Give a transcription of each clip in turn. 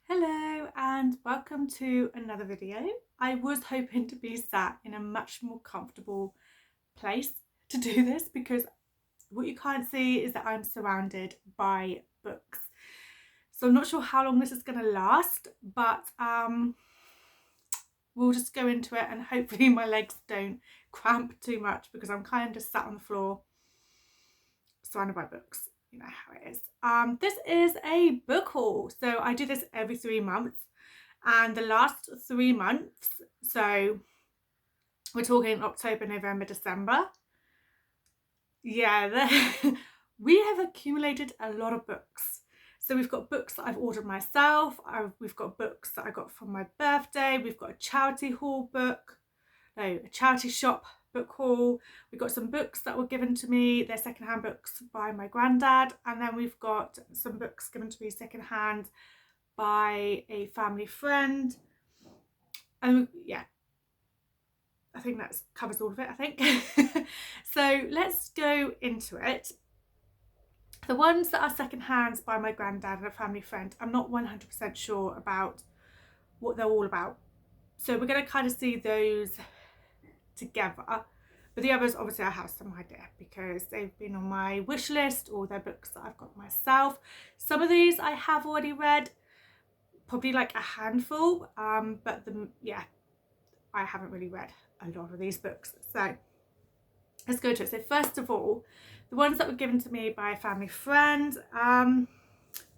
Hello and welcome to another video. I was hoping to be sat in a much more comfortable place to do this because what you can't see is that I'm surrounded by books. So I'm not sure how long this is going to last, but we'll just go into it and hopefully my legs don't cramp too much because I'm kind of just sat on the floor surrounded by books. You know how it is. This is a book haul. So I do this every 3 months. And the last 3 months, so we're talking October, November, December. Yeah, we have accumulated a lot of books. So we've got books that I've ordered myself. We've got books that I got from my birthday. We've got a charity haul book. No, a charity shop book haul. We've got some books that were given to me. They're secondhand books by my granddad. And then we've got some books given to me secondhand by a family friend. And yeah, I think that covers all of it, I think. So let's go into it. The ones that are secondhand by my granddad and a family friend, I'm not 100% sure about what they're all about. So we're going to kind of see those together. But the others, obviously, I have some idea because they've been on my wish list or they're books that I've got myself. Some of these I have already read, probably like a handful, but I haven't really read a lot of these books. So let's go to it. So first of all, the ones that were given to me by a family friend,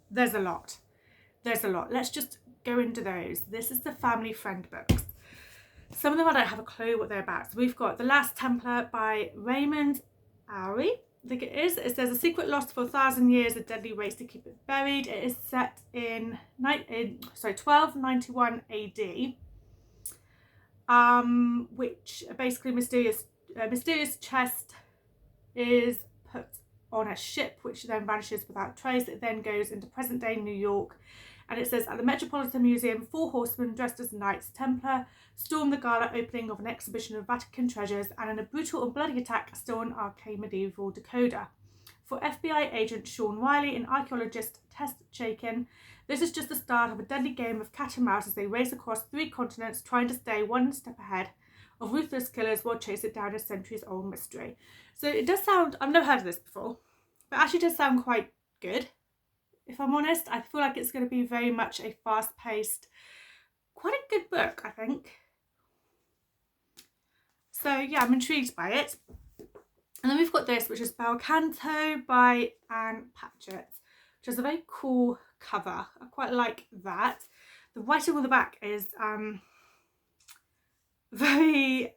there's a lot. Let's just go into those. This is the family friend books. Some of them I don't have a clue what they're about. So we've got The Last Templar by Raymond Aron. I think it is. It says a secret lost for 1,000 years, a deadly race to keep it buried. It is set in 1291 AD. Which basically mysterious chest is put on a ship which then vanishes without trace. It then goes into present day New York, and it says at the Metropolitan Museum 4 horsemen dressed as Knights Templar storm the gala opening of an exhibition of Vatican treasures, and in a brutal and bloody attack stole an arcane medieval decoder. For FBI agent Sean Riley and archaeologist Tess Chaikin, this is just the start of a deadly game of cat and mouse as they race across 3 continents trying to stay one step ahead of ruthless killers while chasing down a centuries-old mystery. So it does sound, I've never heard of this before, but actually does sound quite good. If I'm honest, I feel like it's going to be very much a fast-paced, quite a good book, I think. So yeah, I'm intrigued by it. And then we've got this, which is Bel Canto by Ann Patchett, which has a very cool cover. I quite like that. The writing on the back is it's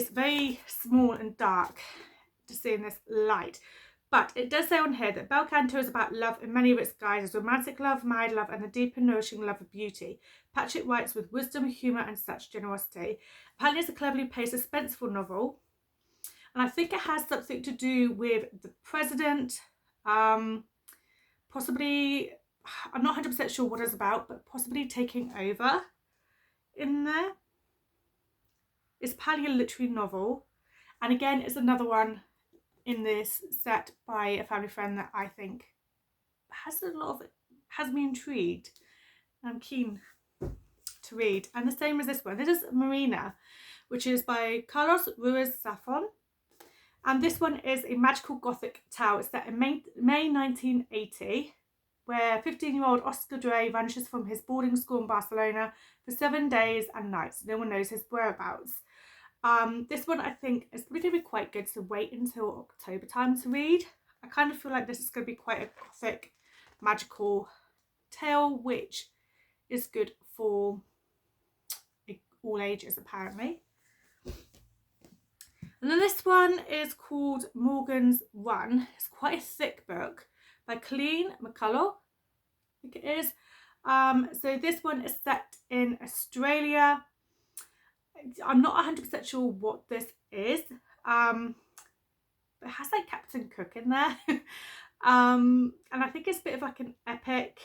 very small and dark to see in this light. But it does say on here that Bel Canto is about love in many of its guises: romantic love, married love, and the deep and nourishing love of beauty. Patchett writes with wisdom, humour, and such generosity. Apparently it's a cleverly paced, suspenseful novel. And I think it has something to do with the president, possibly, I'm not 100% sure what it's about, but possibly taking over in there. It's apparently a literary novel. And again, it's another one in this set by a family friend that I think has me intrigued. I'm keen to read. And the same as this one. This is Marina, which is by Carlos Ruiz Zafón. And this one is a magical gothic tale. It's set in May 1980, where 15-year-old Oscar Dre vanishes from his boarding school in Barcelona for 7 days and nights. No one knows his whereabouts. This one I think is probably going to be quite good to wait until October time to read. I kind of feel like this is going to be quite a gothic, magical tale, which is good for all ages apparently. And then this one is called Morgan's Run. It's quite a thick book by Colleen McCullough, I think it is. So this one is set in Australia. I'm not 100% sure what this is. But it has like Captain Cook in there. And I think it's a bit of like an epic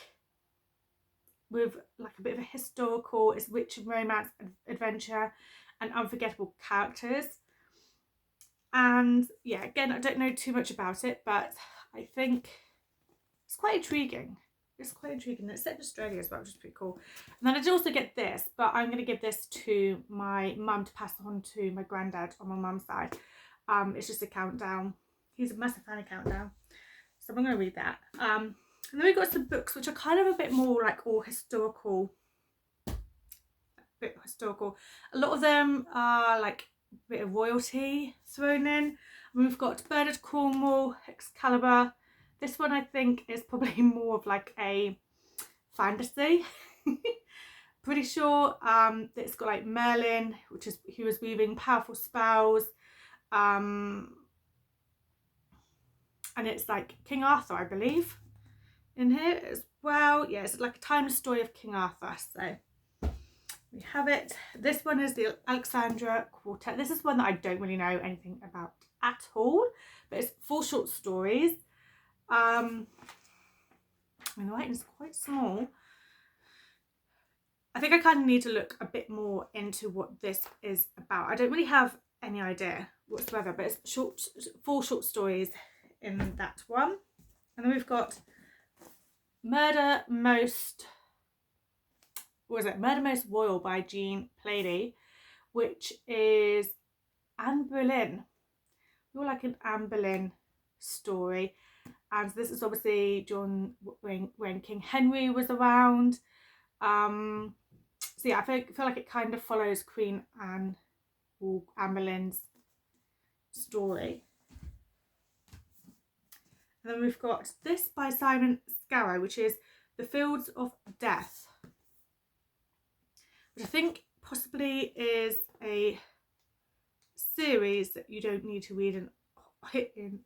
with like a bit of a historical. It's rich in romance, adventure, and unforgettable characters. And yeah, again, I don't know too much about it, but I think it's quite intriguing. it's quite intriguing. It's set in Australia as well, which is pretty cool. And then I did also get this, but I'm going to give this to my mum to pass on to my granddad on my mum's side. It's just a countdown. He's a massive fan of Countdown, so I'm going to read that. And then we've got some books which are kind of a bit more like all historical. A lot of them are like a bit of royalty thrown in. And we've got Bernard Cornwell, Excalibur. This one I think is probably more of like a fantasy. Pretty sure it's got like Merlin, which is who was weaving powerful spells. And it's like King Arthur, I believe, in here as well. Yeah, it's like a timeless story of King Arthur. So we have it. This one is the Alexandra Quartet. This is one that I don't really know anything about at all, but it's 4 short stories. And the writing is quite small. I think I kind of need to look a bit more into what this is about. I don't really have any idea whatsoever, but it's 4 short stories in that one. And then we've got Murder Most Royal by Jean Plaidy, which is Anne Boleyn. You're like an Anne Boleyn story. And this is obviously when King Henry was around. So yeah, I feel like it kind of follows Queen Anne or Anne Boleyn's story. And then we've got this by Simon Scarrow, which is The Fields of Death, which I think possibly is a series that you don't need to read in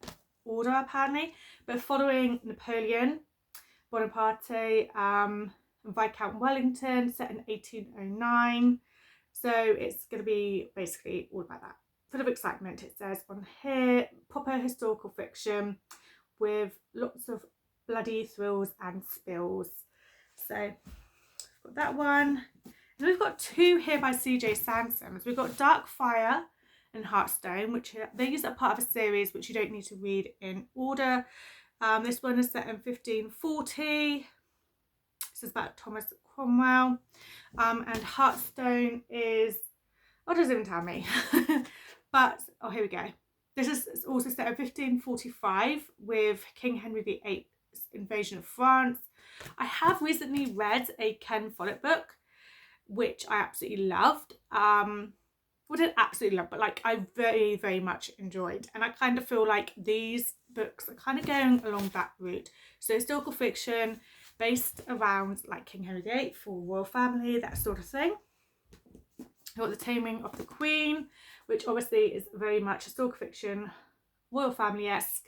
order apparently, but following Napoleon Bonaparte, Viscount Wellington, set in 1809. So it's going to be basically all about that. Full of excitement, it says on here. Proper historical fiction with lots of bloody thrills and spills. So we've got that one. And we've got 2 here by CJ Sansom. We've got Dark Fire and Heartstone, which these are part of a series which you don't need to read in order. This one is set in 1540. This is about Thomas Cromwell. And Heartstone is, what does it even tell me? But, oh, here we go. This is also set in 1545 with King Henry VIII's invasion of France. I have recently read a Ken Follett book, which I absolutely loved. Well, didn't absolutely love, but like I very, very much enjoyed. And I kind of feel like these books are kind of going along that route. So historical fiction based around like King Henry VIII, for royal family, that sort of thing. We've got The Taming of the Queen, which obviously is very much historical fiction, royal family-esque,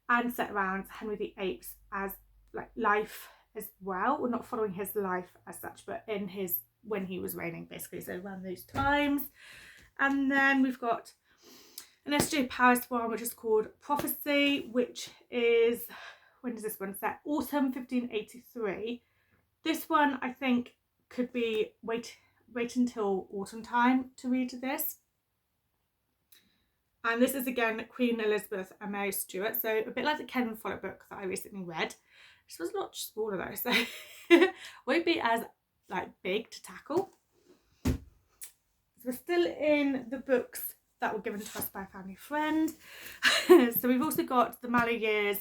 and set around Henry VIII's as like life as well. We're not following his life as such, but in his when he was reigning, basically, so around those times. And then we've got an S.J. Paris one, which is called Prophecy, which is, when is this one set? Autumn 1583. This one I think could be wait until autumn time to read this. And this is again Queen Elizabeth and Mary Stuart, so a bit like the Ken Follett book that I recently read. This was a lot smaller though, so won't be as like big to tackle. So we're still in the books that were given to us by a family friend. So we've also got The Mallow Years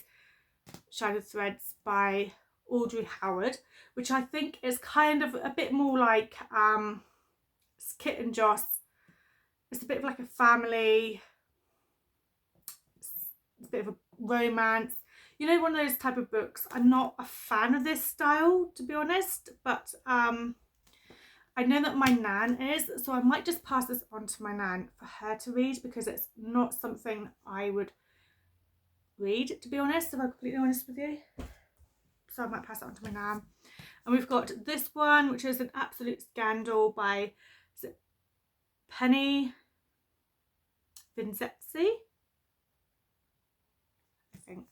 Shadowed Threads by Audrey Howard, which I think is kind of a bit more like Kit and Joss. It's a bit of like a family, it's a bit of a romance. You know, one of those type of books. I'm not a fan of this style, to be honest, but I know that my nan is, so I might just pass this on to my nan for her to read, because it's not something I would read, to be honest, if I'm completely honest with you. So I might pass it on to my nan. And we've got this one, which is An Absolute Scandal by, is it Penny Vincenzi, I think.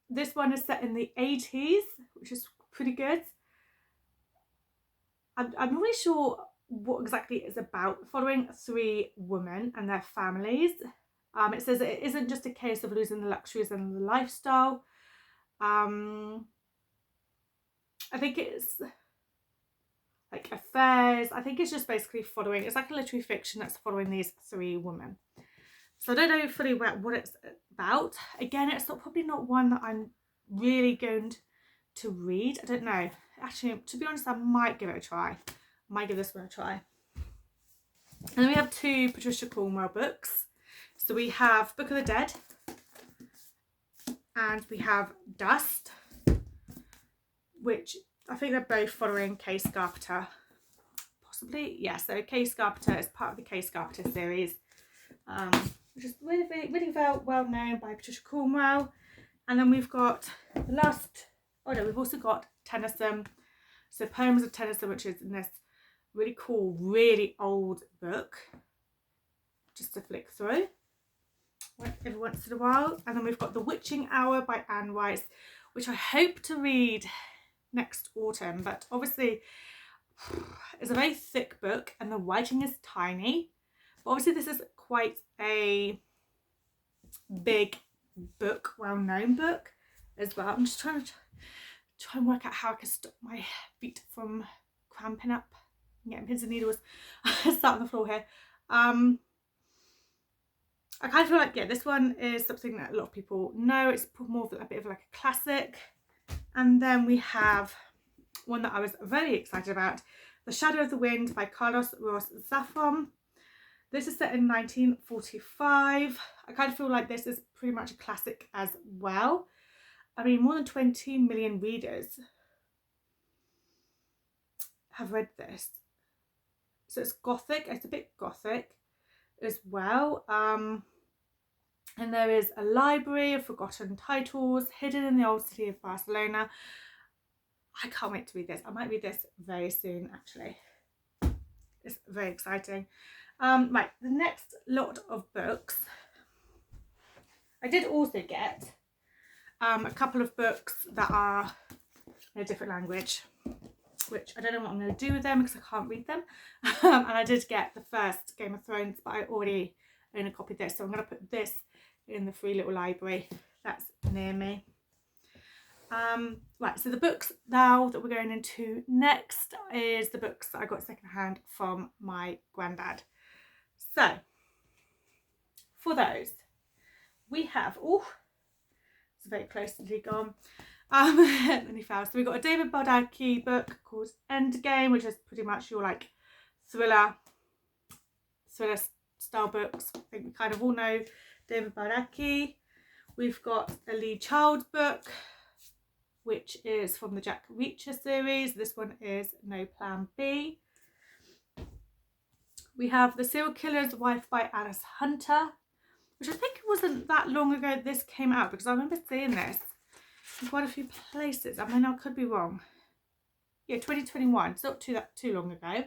This one is set in the 80s, which is pretty good. I'm not really sure what exactly it is about, following 3 women and their families. It says it isn't just a case of losing the luxuries and the lifestyle. I think it's like affairs. I think it's just basically following, it's like a literary fiction that's following these 3 women. So I don't know fully what it's about. Again, it's probably not one that I'm really going to read. I don't know. Actually, to be honest, I might give it a try. I might give this one a try. And then we have 2 Patricia Cornwell books. So we have Book of the Dead and we have Dust, which I think they're both following Kay Scarpenter. Possibly, yeah. So Kay Scarpenter is part of the Kay Scarpenter series, which is really well known by Patricia Cornwell. And then we've got the last, oh no, we've also got Tennyson. So Poems of Tennyson, which is in this really cool, really old book, just to flick through every once in a while. And then we've got The Witching Hour by Anne Rice, which I hope to read next autumn, but obviously it's a very thick book and the writing is tiny. But obviously this is quite a big book, well-known book as well. I'm just trying and work out how I can stop my feet from cramping up and getting pins and needles. Sat on the floor here. I kind of feel like, yeah, this one is something that a lot of people know. It's more of a bit of like a classic. And then we have one that I was very excited about, The Shadow of the Wind by Carlos Ross Zafón. This is set in 1945. I kind of feel like this is pretty much a classic as well. I mean, more than 20 million readers have read this. So it's gothic, it's a bit gothic as well. And there is a library of forgotten titles hidden in the old city of Barcelona. I can't wait to read this. I might read this very soon, actually. It's very exciting. Right, the next lot of books. I did also get a couple of books that are in a different language, which I don't know what I'm going to do with them because I can't read them. And I did get the first Game of Thrones, but I already own a copy of this. So I'm going to put this in the free little library that's near me. Right, so the books now that we're going into next is the books that I got secondhand from my granddad. So for those, we have, oh, it's very closely gone. Then he fell. So we got a David Baldacci book called Endgame, which is pretty much your like thriller style books. I think we kind of all know David Baldacci. We've got a Lee Child book, which is from the Jack Reacher series. This one is No Plan B. We have The Serial Killer's Wife by Alice Hunter, which I think it wasn't that long ago this came out, because I remember seeing this in quite a few places. I mean, I could be wrong. Yeah, 2021. It's not too long ago.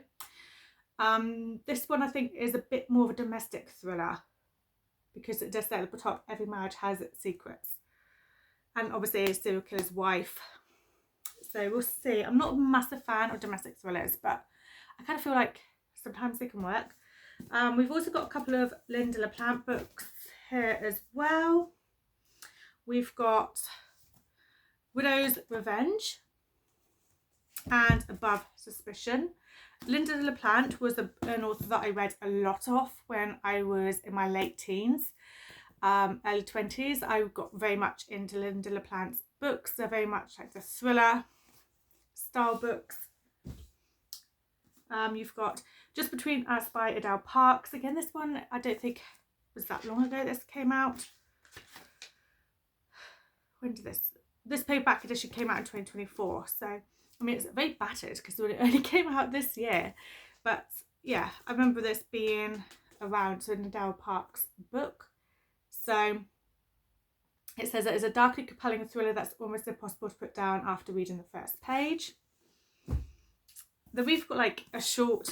This one I think is a bit more of a domestic thriller, because it does say at the top, every marriage has its secrets. And obviously a serial killer's wife. So we'll see. I'm not a massive fan of domestic thrillers, but I kind of feel like sometimes they can work. We've also got a couple of Linda LaPlante books here as well. We've got Widow's Revenge and Above Suspicion. Linda LaPlante was an author that I read a lot of when I was in my late teens, early 20s. I got very much into Linda LaPlante's books. They're very much like the thriller style books. You've got Just Between Us by Adele Parks. Again, this one I don't think was that long ago this came out. When did this paperback edition came out in 2024, so I mean it's very battered because it only came out this year, but yeah, I remember this being around. So an Adele Parks book. So it says that it's a darkly compelling thriller that's almost impossible to put down after reading the first page. Then we've got like the short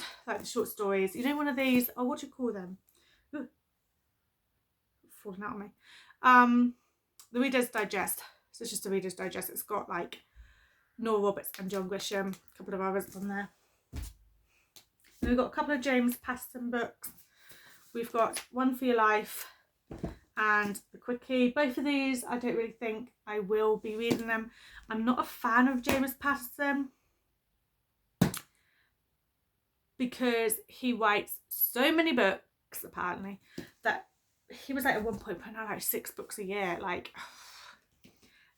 stories. You know, one of these, oh, what do you call them? Ooh, falling out on me. The Reader's Digest. So it's just a Reader's Digest. It's got like Nora Roberts and John Grisham, a couple of others on there. Then we've got a couple of James Patterson books. We've got One for Your Life and The Quickie. Both of these, I don't really think I will be reading them. I'm not a fan of James Patterson because he writes so many books, apparently, that he was like at one point putting out like 6 books a year. Like,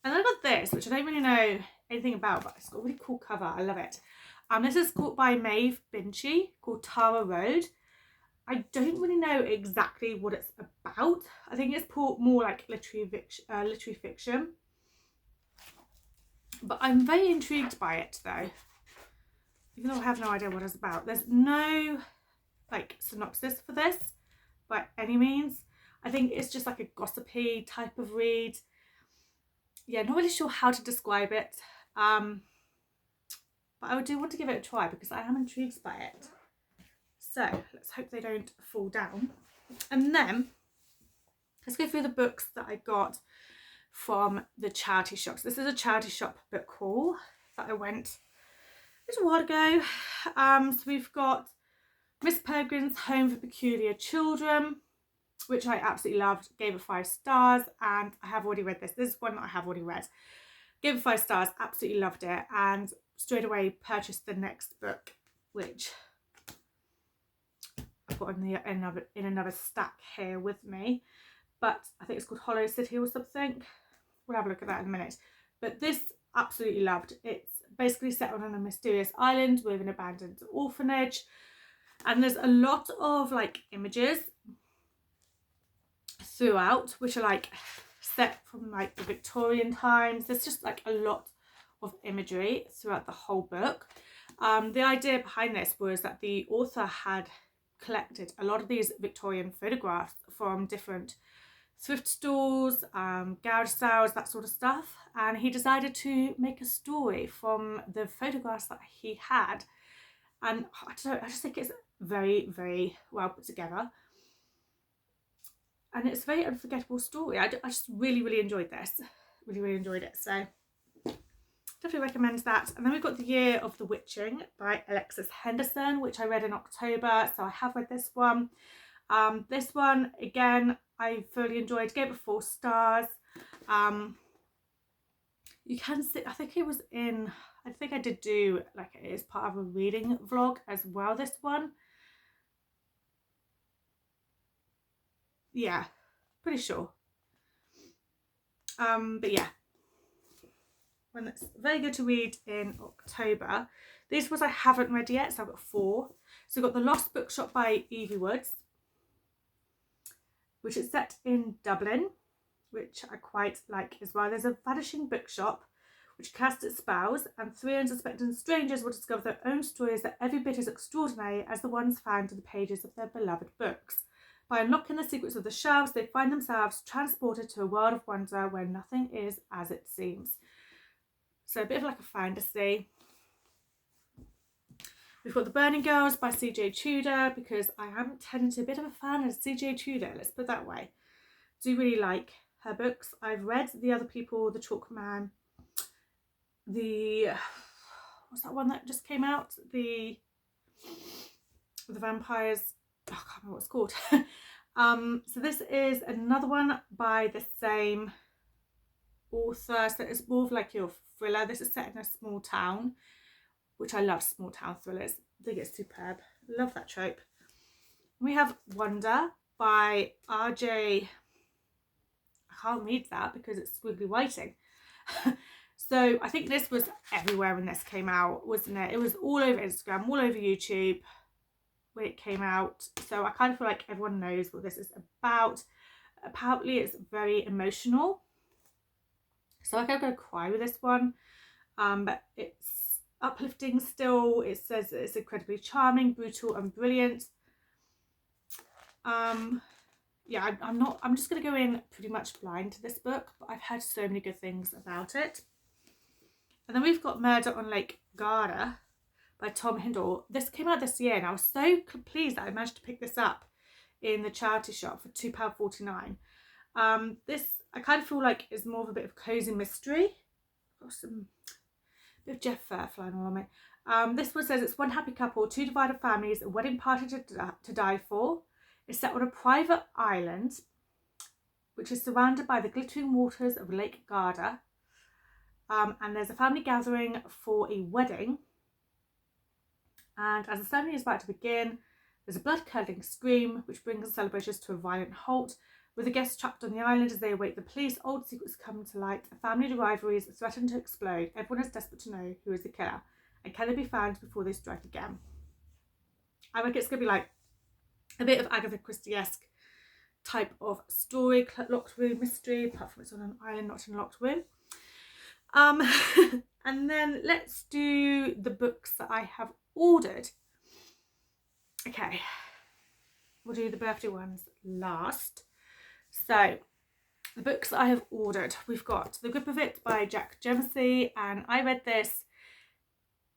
and I got this, which I don't really know anything about, but it's got a really cool cover. I love it. This is called by Maeve Binchy, called Tara Road. I don't really know exactly what it's about. I think it's more like literary fiction. But I'm very intrigued by it though, even though I have no idea what it's about. There's no like synopsis for this by any means. I think it's just like a gossipy type of read. Yeah, not really sure how to describe it. But I do want to give it a try because I am intrigued by it. So let's hope they don't fall down. And then let's go through the books that I got from the charity shops. This is a charity shop book haul that I went a little while ago. So we've got Miss Peregrine's Home for Peculiar Children, which I absolutely loved, gave it 5 stars, and I have already read this. This is one that I have already read. Gave it 5 stars, absolutely loved it, and straight away purchased the next book, which I put in another stack here with me. But I think it's called Hollow City or something. We'll have a look at that in a minute. But this, absolutely loved. It's basically set on a mysterious island with an abandoned orphanage. And there's a lot of like images throughout, which are like set from like the Victorian times. There's just like a lot of imagery throughout the whole book. The idea behind this was that the author had collected a lot of these Victorian photographs from different thrift stores, garage sales, that sort of stuff, and he decided to make a story from the photographs that he had. And I don't know, I just think it's very, very well put together, and it's a very unforgettable story. I just really enjoyed this, really enjoyed it, so definitely recommend that. And then we've got The Year of the Witching by Alexis Henderson, which I read in October, so I have read this one. This one, again, I thoroughly enjoyed, gave it 4 stars. You can see, I think I did do, like, it is part of a reading vlog as well, this one. Yeah, pretty sure. But yeah, one that's very good to read in October. These ones I haven't read yet, so I've got 4. So we've got The Lost Bookshop by Evie Woods, which is set in Dublin, which I quite like as well. There's a vanishing bookshop which casts its spells, and 3 unsuspecting strangers will discover their own stories that every bit as extraordinary as the ones found in the pages of their beloved books. By unlocking the secrets of the shelves, they find themselves transported to a world of wonder where nothing is as it seems. So a bit of like a fantasy. We've got The Burning Girls by CJ Tudor, because I am tending to a bit of a fan of CJ Tudor, let's put it that way. Do really like her books. I've read The Other People, The Chalk Man, what's that one that just came out? The vampires, I can't remember what it's called. So this is another one by the same author, so it's more of like your thriller. This is set in a small town, which I love small town thrillers. I think it's superb. Love that trope. We have Wonder by RJ. I can't read that because it's squiggly writing. So I think this was everywhere when this came out, wasn't it? It was all over Instagram, all over YouTube when it came out. So I kind of feel like everyone knows what this is about. Apparently it's very emotional. So I'm going to cry with this one. But it's uplifting still. It says that it's incredibly charming, brutal and brilliant. Yeah, I'm just going to go in pretty much blind to this book, but I've heard so many good things about it. And then we've got Murder on Lake Garda by Tom Hindle. This came out this year and I was so pleased that I managed to pick this up in the charity shop for £2.49. This, I kind of feel like is more of a bit of cozy mystery. Got some bit of Jeff flying all on me. This one says it's one happy couple, 2 divided families, a wedding party to die for. It's set on a private island which is surrounded by the glittering waters of Lake Garda. And there's a family gathering for a wedding. And as the ceremony is about to begin, there's a blood-curdling scream which brings the celebrations to a violent halt. With the guests trapped on the island as they await the police, old secrets come to light, family rivalries threaten to explode. Everyone is desperate to know who is the killer, and can they be found before they strike again? I reckon it's going to be like a bit of Agatha Christie-esque type of story, locked room mystery, apart from it's on an island, not in a locked room. And then let's do the books that I have ordered. Okay, we'll do the birthday ones last. So, the books that I have ordered, we've got The Grip of It by Jack Jemmesey, and I read this,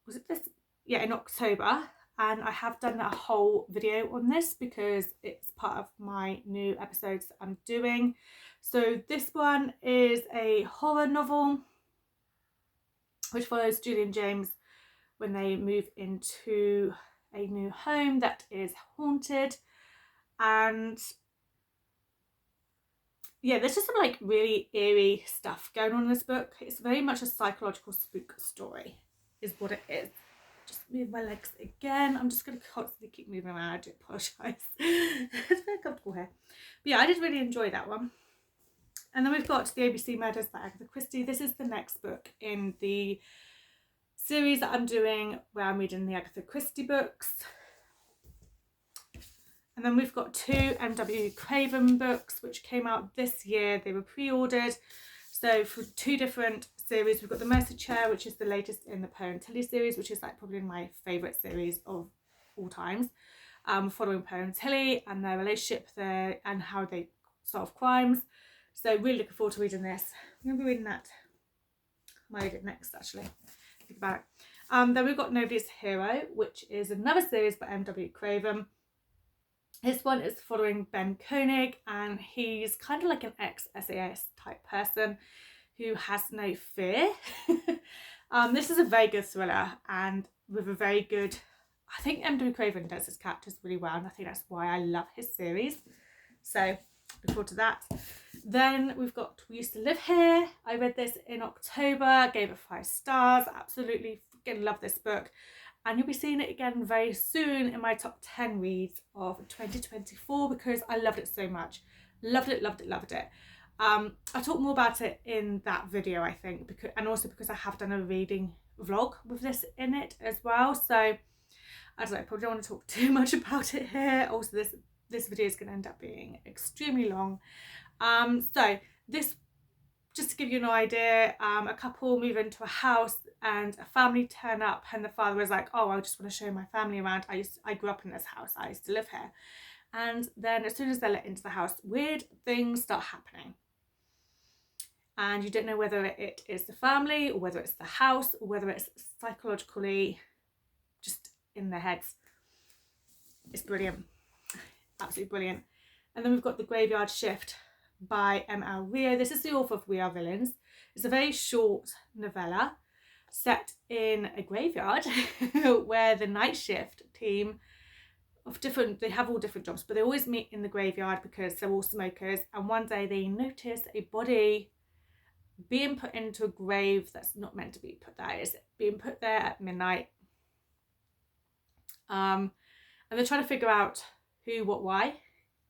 was it this? Yeah, in October, and I have done a whole video on this because it's part of my new episodes that I'm doing. So this one is a horror novel which follows Julie and James when they move into a new home that is haunted. And yeah, there's just some like really eerie stuff going on in this book. It's very much a psychological spook story is what it is. Just move my legs again. I'm just going to constantly keep moving around. I do apologise. It's very comfortable here. But yeah, I did really enjoy that one. And then we've got The ABC Murders by Agatha Christie. This is the next book in the series that I'm doing where I'm reading the Agatha Christie books. And then we've got 2 M.W. Craven books which came out this year. They were pre-ordered. So for 2 different series, we've got The Mercy Chair, which is the latest in the Poe and Tilly series, which is like probably my favourite series of all times. Following Poe and Tilly and their relationship there and how they solve crimes. So really looking forward to reading this. I'm going to be reading that. I might read it next actually. Think about it. Then we've got Nobody's Hero, which is another series by M.W. Craven. This one is following Ben Koenig, and he's kind of like an ex-SAS type person who has no fear. This is a very good thriller and with a very good, I think M.W. Craven does his characters really well, and I think that's why I love his series. So look forward to that. Then we've got We Used to Live Here. I read this in October, gave it 5 stars, absolutely freaking love this book. And you'll be seeing it again very soon in my top 10 reads of 2024 because I loved it so much. Loved it, loved it, loved it. I'll talk more about it in that video, I think, because, and also because I have done a reading vlog with this in it as well. So I don't know, probably don't want to talk too much about it here. Also, this video is going to end up being extremely long. So this, just to give you an idea, a couple move into a house and a family turn up, and the father was like, oh, I just want to show my family around. I grew up in this house. I used to live here. And then as soon as they're let into the house, weird things start happening. And you don't know whether it is the family or whether it's the house or whether it's psychologically just in their heads. It's brilliant. Absolutely brilliant. And then we've got The Graveyard Shift by M.L. Rio. This is the author of We Are Villains. It's a very short novella set in a graveyard where the night shift team of they have all different jobs, but they always meet in the graveyard because they're all smokers. And one day they notice a body being put into a grave that's not meant to be put there. It's being put there at midnight. And they're trying to figure out who, what, why.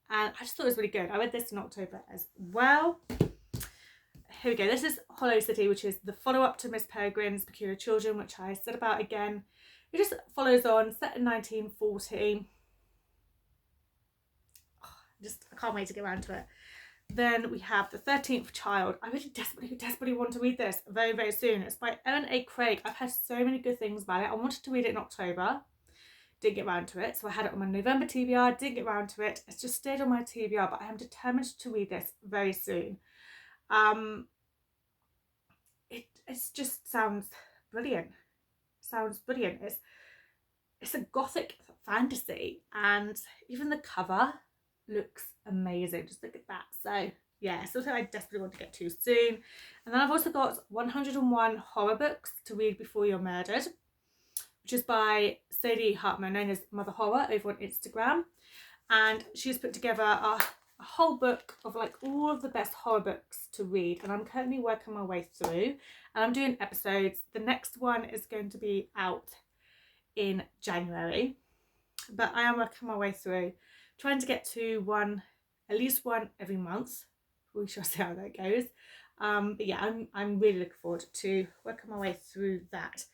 And I just thought it was really good. I read this in October as well. Here we go. This is Hollow City, which is the follow-up to Miss Peregrine's Peculiar Children, which I said about again. It just follows on, set in 1940. I can't wait to get around to it. Then we have The 13th Child. I really desperately want to read this very, very soon. It's by Ellen A. Craig. I've heard so many good things about it. I wanted to read it in October. Didn't get around to it. So I had it on my November TBR. Didn't get around to it. It's just stayed on my TBR, but I am determined to read this very soon. It just sounds brilliant. Sounds brilliant. It's a gothic fantasy, and even the cover looks amazing. Just look at that. So yeah, something I desperately want to get to soon. And then I've also got 101 horror books to read before you're murdered, which is by Sadie Hartman, known as Mother Horror, over on Instagram. And she's put together a whole book of like all of the best horror books to read, and I'm currently working my way through, and I'm doing episodes. The next one is going to be out in January, but I am working my way through, trying to get to at least one every month. We shall see how that goes. But yeah, I'm really looking forward to working my way through that.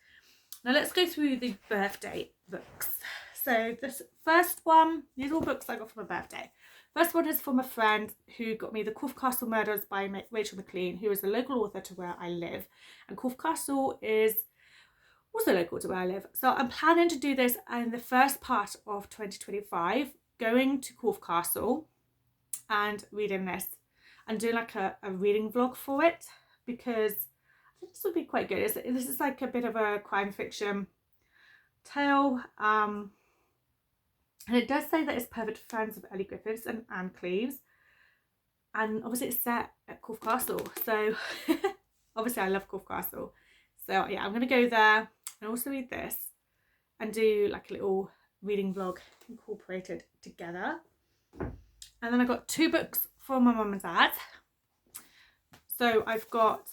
Now let's go through the birthday books. So this first one, these are all books I got for my birthday. First one is from a friend who got me The Corfe Castle Murders by Rachel McLean, who is the local author to where I live. And Corfe Castle is also local to where I live. So I'm planning to do this in the first part of 2025, going to Corfe Castle and reading this and doing like a reading vlog for it, because I think this would be quite good. This is like a bit of a crime fiction tale. And it does say that it's perfect for fans of Ellie Griffiths and Anne Cleeves. And obviously it's set at Corfe Castle. So obviously I love Corfe Castle. So yeah, I'm going to go there and also read this and do like a little reading vlog incorporated together. And then I got 2 books from my mum and dad. So I've got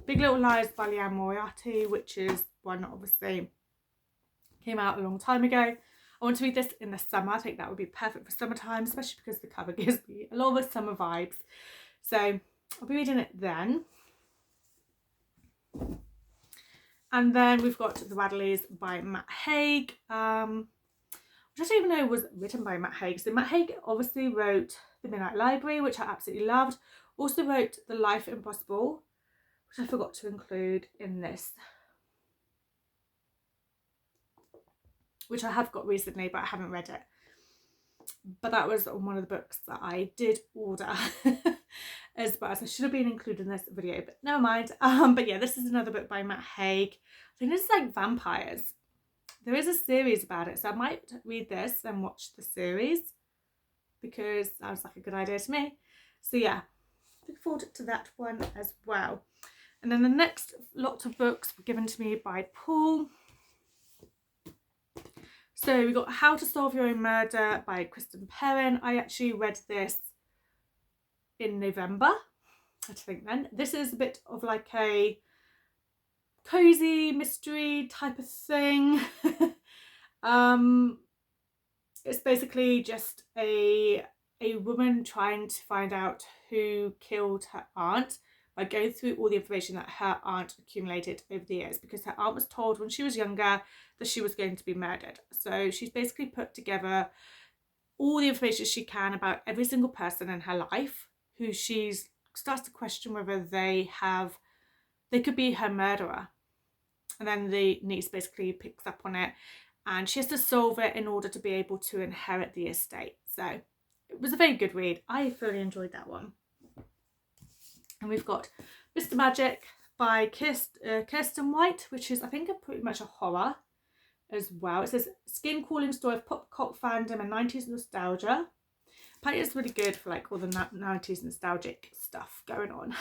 Big Little Lies by Liane Moriarty, which is one that obviously came out a long time ago. I want to read this in the summer. I think that would be perfect for summertime, especially because the cover gives me a lot of summer vibes. So I'll be reading it then. And then we've got The Wadleys by Matt Haig, which I don't even know was written by Matt Haig. So Matt Haig obviously wrote The Midnight Library, which I absolutely loved. Also wrote The Life Impossible, which I forgot to include in this, which I have got recently, but I haven't read it. But that was one of the books that I did order as well. So I should have been included in this video, but never mind. But yeah, this is another book by Matt Haig. I think this is like vampires. There is a series about it, so I might read this and watch the series, because that was like a good idea to me. So yeah, look forward to that one as well. And then the next lot of books were given to me by Paul. So we got How to Solve Your Own Murder by Kristen Perrin. I actually read this in November, I think then. This is a bit of like a cozy mystery type of thing. It's basically just a woman trying to find out who killed her aunt by going through all the information that her aunt accumulated over the years, because her aunt was told when she was younger that she was going to be murdered. So she's basically put together all the information she can about every single person in her life who she starts to question whether they could be her murderer. And then the niece basically picks up on it, and she has to solve it in order to be able to inherit the estate. So it was a very good read. I thoroughly enjoyed that one. And we've got Mr. Magic by Kirsten White, which is, I think, pretty much a horror as well. It says skin-crawling story of pop cult fandom and 90s nostalgia. Apparently it's really good for like all the 90s nostalgic stuff going on.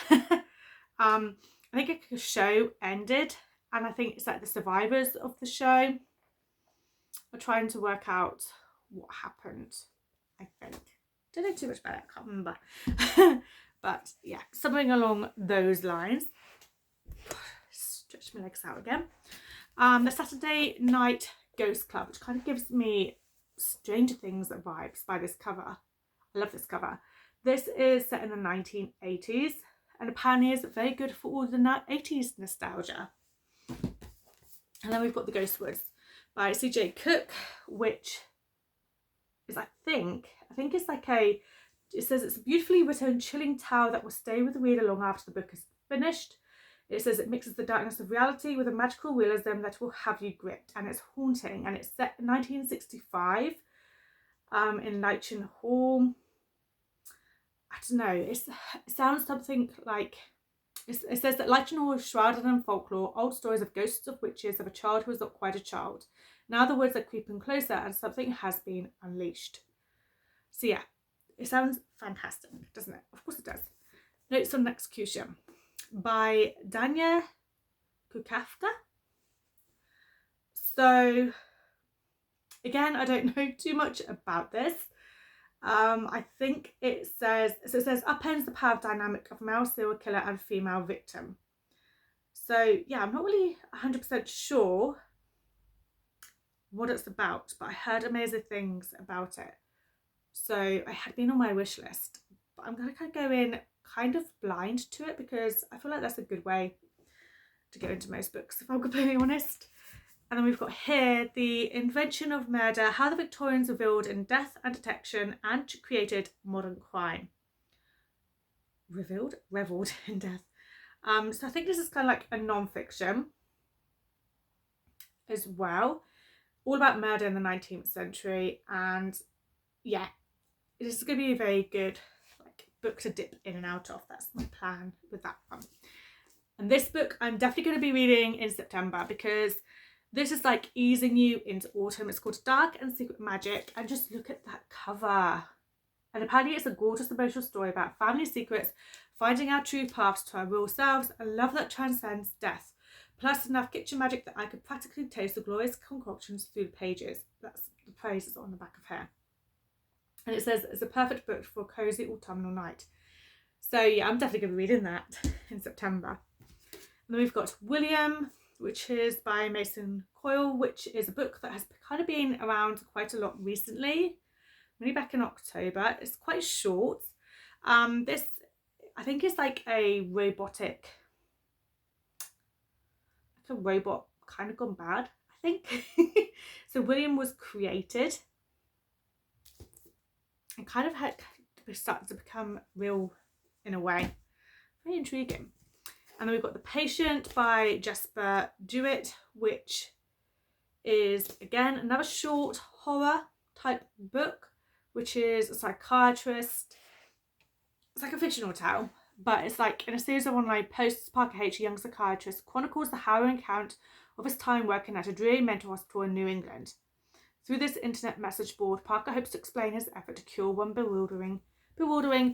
I think a show ended, and I think it's like the survivors of the show are trying to work out what happened, I think. Don't know too much about it, I can't remember. But yeah, something along those lines. Stretch my legs out again. The Saturday Night Ghost Club, which kind of gives me Stranger Things vibes by this cover. I love this cover. This is set in the 1980s, and apparently is very good for all the 80s nostalgia. And then we've got The Ghost Woods by C.J. Cook, which is, I think it's like it says it's a beautifully written, chilling tale that will stay with the reader long after the book is finished. It says it mixes the darkness of reality with a magical realism that will have you gripped, and it's haunting, and it's set in 1965 in Leichenhall Hall. I don't know, it sounds something like, it says that Leichenhall Hall is shrouded in folklore, old stories of ghosts of witches, of a child who was not quite a child. Now the woods are creeping closer and something has been unleashed. So yeah, it sounds fantastic, doesn't it? Of course it does. Notes on Execution by Dania Kukafka. So again, I don't know too much about this. I think it says, so it says upends the power dynamic of male serial killer and female victim. So yeah, I'm not really 100% sure what it's about, but I heard amazing things about it. So I had been on my wish list, but I'm going to kind of go in kind of blind to it because I feel like that's a good way to go into most books, if I'm completely honest. And then we've got here The Invention of Murder, How the Victorians Revealed in Death and Detection and Created Modern Crime. Reveled in death. So I think this is kind of like a non-fiction as well, all about murder in the 19th century. And yeah, this is going to be a very good like book to dip in and out of. That's my plan with that one. And this book I'm definitely going to be reading in September because this is like easing you into autumn. It's called Dark and Secret Magic, and just look at that cover. And apparently it's a gorgeous emotional story about family secrets, finding our true paths to our real selves, and love that transcends death. Plus enough kitchen magic that I could practically taste the glorious concoctions through the pages. That's the praises on the back of here. And it says it's a perfect book for a cosy autumnal night. So yeah, I'm definitely going to be reading that in September. And then we've got William, which is by Mason Coyle, which is a book that has kind of been around quite a lot recently. Only back in October. It's quite short. This, I think, is like a robotic, like a robot kind of gone bad, I think. So William was created and kind of had started to become real in a way. Very intriguing. And then we've got The Patient by Jesper Dewitt, which is again another short horror type book, which is a psychiatrist. It's like a fictional tale, but it's like in a series of online posts, Parker H., a young psychiatrist, chronicles the harrowing account of his time working at a dreary mental hospital in New England. Through this internet message board, Parker hopes to explain his effort to cure one bewildering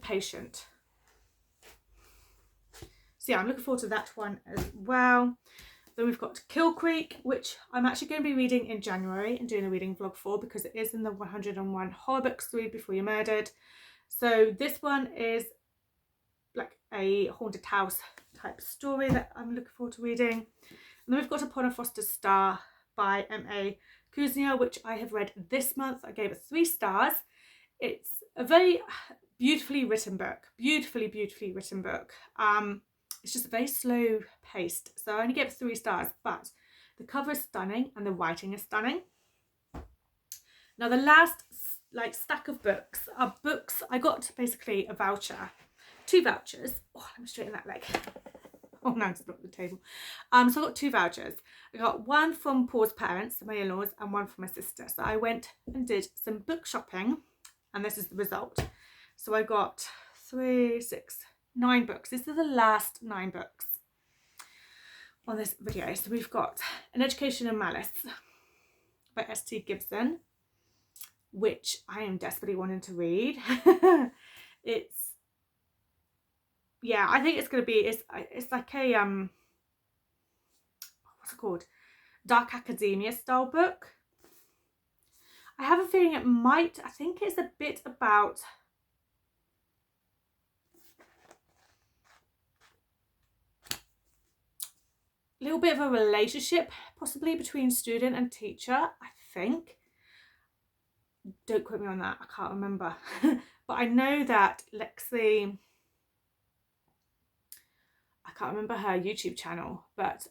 patient. So yeah, I'm looking forward to that one as well. Then we've got Kill Creek, which I'm actually going to be reading in January and doing a reading vlog for because it is in the 101 horror books to read before you're murdered. So this one is like a haunted house type story that I'm looking forward to reading. And then we've got Upon a Foster's Star by M.A. Kuznia, which I have read this month. I gave it 3 stars. It's a very beautifully written book. Beautifully written book. It's just very slow paced. So I only gave it 3 stars, but the cover is stunning and the writing is stunning. Now the last like stack of books are books. I got basically a voucher, 2 vouchers. Oh, let me straighten that leg. Oh no, it's not the table. So I got 2 vouchers. I got one from Paul's parents, my in-laws, and one from my sister. So I went and did some book shopping, and this is the result. So I got 3, 6, 9 books. This is the last 9 books on this video. So we've got An Education in Malice by S.T. Gibson, which I am desperately wanting to read. It's, yeah, I think it's going to be, it's like a, what's it called? Dark Academia style book. I have a feeling it might, I think it's a bit about a little bit of a relationship possibly between student and teacher, I think. Don't quote me on that, I can't remember. But I know that Lexi, I can't remember her YouTube channel, but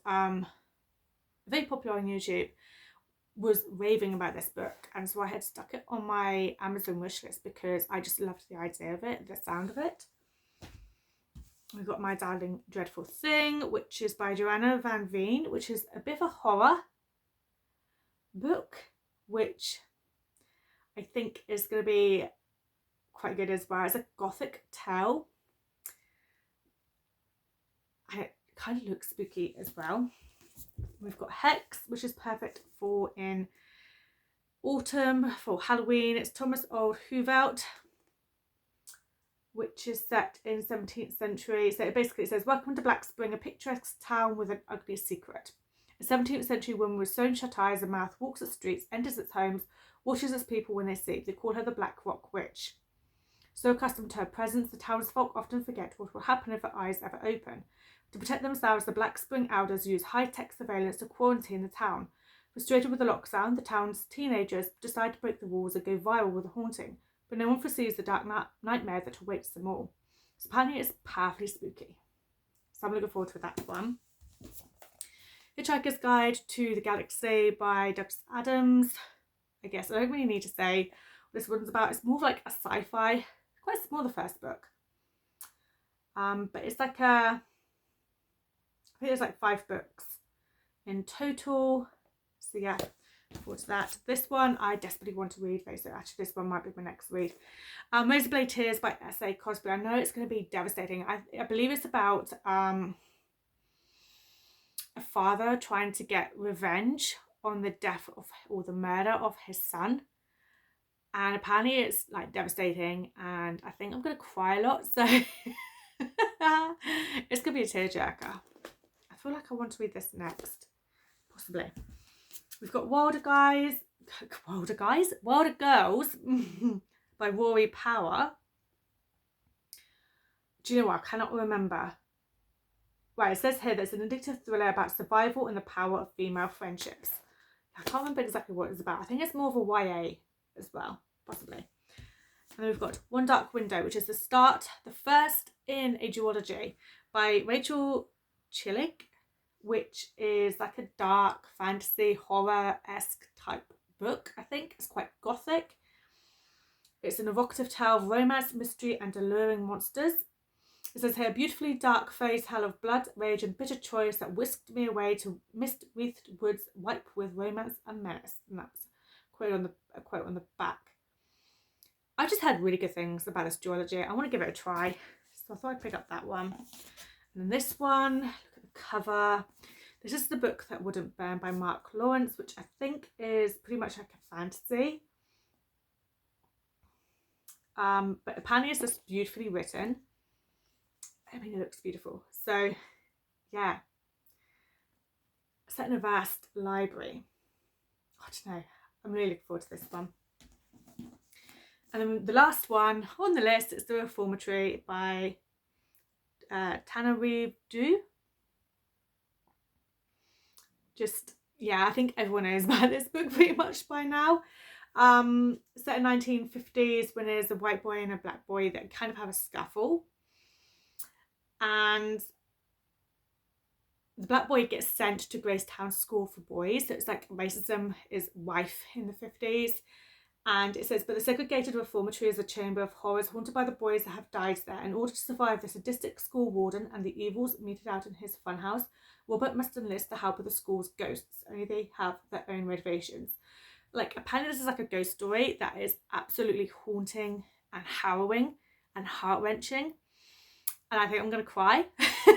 very popular on YouTube, was raving about this book, and so I had stuck it on my Amazon wish list because I just loved the idea of it, the sound of it. We've got My Darling Dreadful Thing, which is by Joanna Van Veen, which is a bit of a horror book, which I think is going to be quite good as well. It's a gothic tale. And it kind of looks spooky as well. We've got Hex, which is perfect for in autumn, for Halloween. It's Thomas Orde Huvelt, which is set in 17th century. So basically it says, welcome to Black Spring, a picturesque town with an ugly secret. A 17th century woman with sewn shut eyes and mouth walks the streets, enters its homes, watches its people when they sleep. They call her the Black Rock Witch. So accustomed to her presence, the townsfolk often forget what will happen if her eyes ever open. To protect themselves, the Black Spring Elders use high-tech surveillance to quarantine the town. Frustrated with the lockdown, the town's teenagers decide to break the walls and go viral with the haunting, but no one foresees the dark nightmare that awaits them all. So apparently it's powerfully spooky. So I'm looking forward to that one. Hitchhiker's Guide to the Galaxy by Douglas Adams. I guess I don't really need to say what this one's about. It's more of like a sci-fi. Quite small, the first book. But it's like I think there's like 5 books in total. So yeah, look forward to that. This one I desperately want to read though, so actually this one might be my next read. Razorblade Tears by S.A. Cosby. I know it's going to be devastating. I believe it's about a father trying to get revenge on the death of, or the murder of, his son. And apparently it's like devastating, and I think I'm going to cry a lot, so it's going to be a tearjerker. I feel like I want to read this next, possibly. We've got Wilder Girls by Rory Power. Do you know what? I cannot remember. Right, it says here there's an addictive thriller about survival and the power of female friendships. I can't remember exactly what it's about. I think it's more of a YA as well, possibly. And then we've got One Dark Window, which is the first in a duology by Rachel Chillick, which is like a dark fantasy horror-esque type book. I think it's quite gothic. It's an evocative tale of romance, mystery and alluring monsters. It says here, beautifully dark fairy tale of blood, rage and bitter choice that whisked me away to mist-wreathed woods ripe with romance and menace. And that's a quote on the back. I just heard really good things about this duology. I want to give it a try, so I thought I'd pick up that one. And then this one, look at the cover. This is The Book That Wouldn't Burn by Mark Lawrence, which I think is pretty much like a fantasy. But apparently it's just beautifully written. I mean, it looks beautiful. So, yeah. Set in a vast library. I don't know. I'm really looking forward to this one. And then the last one on the list is The Reformatory by Tananarive Due. Just, yeah, I think everyone knows about this book pretty much by now. Set in 1950s when there's a white boy and a black boy that kind of have a scuffle. And the black boy gets sent to Gracetown School for Boys. So it's like racism is rife in the 50s. And it says, but the segregated reformatory is a chamber of horrors haunted by the boys that have died there. In order to survive the sadistic school warden and the evils meted out in his funhouse, Robert must enlist the help of the school's ghosts. Only they have their own motivations. Like, apparently this is like a ghost story that is absolutely haunting and harrowing and heart-wrenching. And I think I'm going to cry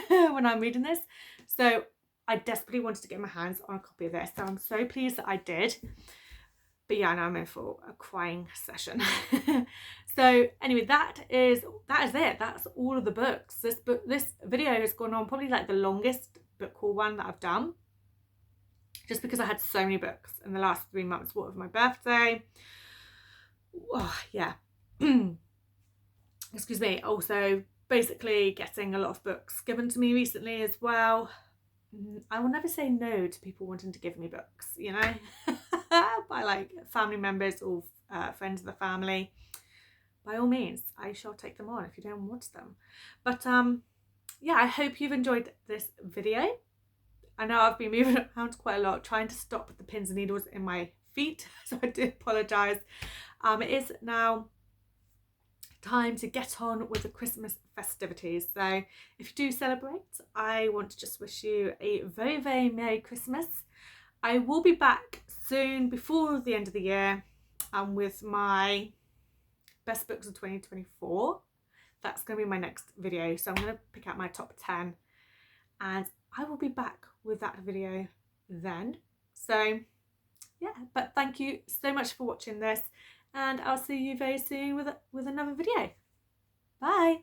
when I'm reading this. So I desperately wanted to get my hands on a copy of this. So I'm so pleased that I did. But yeah, now I'm in for a crying session. So anyway, that is it. That's all of the books. This video has gone on probably like the longest book haul one that I've done. Just because I had so many books in the last 3 months. What of my birthday? Oh, yeah. Excuse me. Also, basically getting a lot of books given to me recently as well. I will never say no to people wanting to give me books, you know, by like family members or friends of the family. By all means, I shall take them on if you don't want them. But yeah, I hope you've enjoyed this video. I know I've been moving around quite a lot, trying to stop the pins and needles in my feet, so I do apologise. It is now time to get on with the Christmas festivities. So if you do celebrate, I want to just wish you a very, very Merry Christmas. I will be back soon before the end of the year with my best books of 2024. That's going to be my next video. So I'm going to pick out my top 10 and I will be back with that video then. So yeah, but thank you so much for watching this, and I'll see you very soon with another video. Bye.